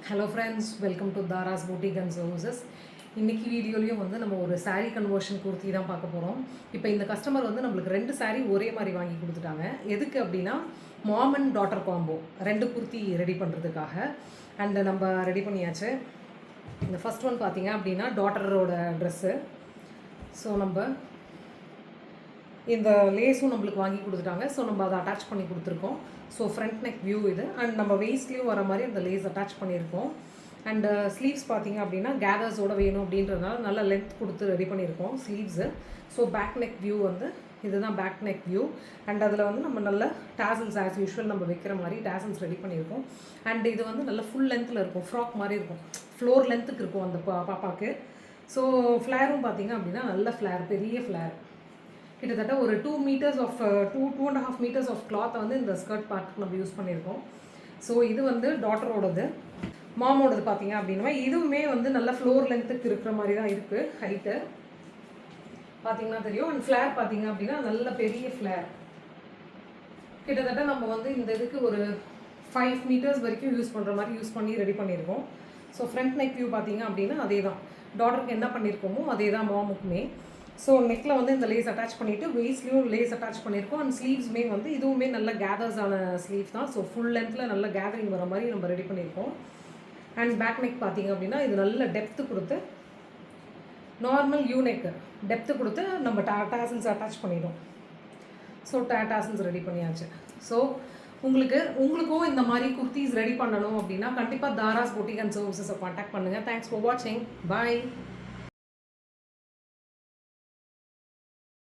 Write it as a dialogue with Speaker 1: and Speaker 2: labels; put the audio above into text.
Speaker 1: Hello friends, welcome to Thara's boutique and services. இன்றைக்கி வீடியோலையும் வந்து நம்ம ஒரு சாரீ கன்வர்ஷன் குர்த்தி தான் பார்க்க போகிறோம். இப்போ இந்த கஸ்டமர் வந்து நம்மளுக்கு 2 சாரீ ஒரே மாதிரி வாங்கி கொடுத்துட்டாங்க. எதுக்கு அப்படின்னா mom and daughter combo 2 kurti ready பண்ணுறதுக்காக. அண்ட் நம்ம ரெடி பண்ணியாச்சு. இந்த ஃபஸ்ட் ஒன் பார்த்தீங்க அப்படின்னா டாட்டரோட ட்ரெஸ்ஸு. ஸோ நம்ம இந்த லேஸும் நம்மளுக்கு வாங்கி கொடுத்துட்டாங்க. ஸோ நம்ம அதை அட்டாச் பண்ணி கொடுத்துருக்கோம். ஸோ ஃப்ரண்ட் நெக் வியூ இது. அண்ட் நம்ம வெயிஸ்ட்லேயும் வர மாதிரி அந்த லேஸ் அட்டாச் பண்ணியிருக்கோம். அண்ட் ஸ்லீவ்ஸ் பார்த்தீங்க அப்படின்னா கேதர்ஸோடு வேணும் அப்படின்றதுனால நல்ல லென்த் கொடுத்து ரெடி பண்ணியிருக்கோம் sleeves. So back neck view வந்து இதுதான் பேக் நெக் வியூ. அண்ட் அதில் வந்து நம்ம நல்ல டேசல்ஸ் ஆஸ் யூஷுவல் நம்ம வைக்கிற மாதிரி டேசல்ஸ் ரெடி பண்ணியிருக்கோம். அண்ட் இது வந்து நல்ல ஃபுல் லென்த்தில் இருக்கும், ஃப்ராக் மாதிரி இருக்கும், ஃப்ளோர் லென்த்துக்கு இருக்கும் அந்த பாப்பாவுக்கு. ஸோ ஃப்ளேரும் பார்த்தீங்க அப்படின்னா நல்ல ஃப்ளேர், பெரிய ஃப்ளேர். கிட்டத்தட்ட ஒரு 2 meters ஆஃப் 2.5 meters ஆஃப் கிளாத்தை வந்து இந்த ஸ்கர்ட் பார்ட்டுக்கு நம்ம யூஸ் பண்ணியிருக்கோம். ஸோ இது வந்து டாட்டரோடது. மாமோடது பார்த்தீங்க அப்படின்னா இதுவுமே வந்து நல்ல ஃப்ளோர் லென்த்துக்கு இருக்கிற மாதிரி தான் இருக்குது. ஹைட்டு பார்த்தீங்கன்னா தெரியும். அண்ட் ஃப்ளேர் பார்த்தீங்க அப்படின்னா நல்ல பெரிய ஃப்ளேர். கிட்டத்தட்ட நம்ம வந்து இந்த இதுக்கு ஒரு 5 meters வரைக்கும் யூஸ் பண்ணுற மாதிரி யூஸ் பண்ணி ரெடி பண்ணியிருக்கோம். ஸோ ஃப்ரண்ட் நெக் வியூ பார்த்தீங்க அப்படின்னா அதே தான், டாட்டருக்கு என்ன பண்ணியிருக்கோமோ அதே தான் மாமுக்குமே. ஸோ நெக்கில் வந்து இந்த லேஸ் அட்டாச் பண்ணிவிட்டு வெயிஸ்ட்லேயும் லேஸ் அட்டாச் பண்ணியிருக்கோம். அண்ட் ஸ்லீவ்ஸுமே வந்து இதுவுமே நல்ல கேதர்ஸான ஸ்லீவ் தான். ஸோ ஃபுல் லென்த்தில் நல்ல கேதரிங் வர மாதிரி நம்ம ரெடி பண்ணியிருக்கோம். அண்ட் பேக் நெக் பார்த்தீங்க அப்படின்னா இது நல்ல டெப்த்து கொடுத்து நார்மல் யூ நெக்கு டெப்த்து கொடுத்து நம்ம டேசல்ஸ் அட்டாச் பண்ணிடும். ஸோ டேசல்ஸ் ரெடி பண்ணியாச்சு. ஸோ உங்களுக்கும் இந்த மாதிரி குர்த்திஸ் ரெடி பண்ணணும் அப்படின்னா கண்டிப்பாக தாராஸ் பூட்டிக் அண்ட் சர்வீசஸை காண்டாக்ட் பண்ணுங்கள். தேங்க்ஸ் ஃபார் வாட்சிங். பாய்.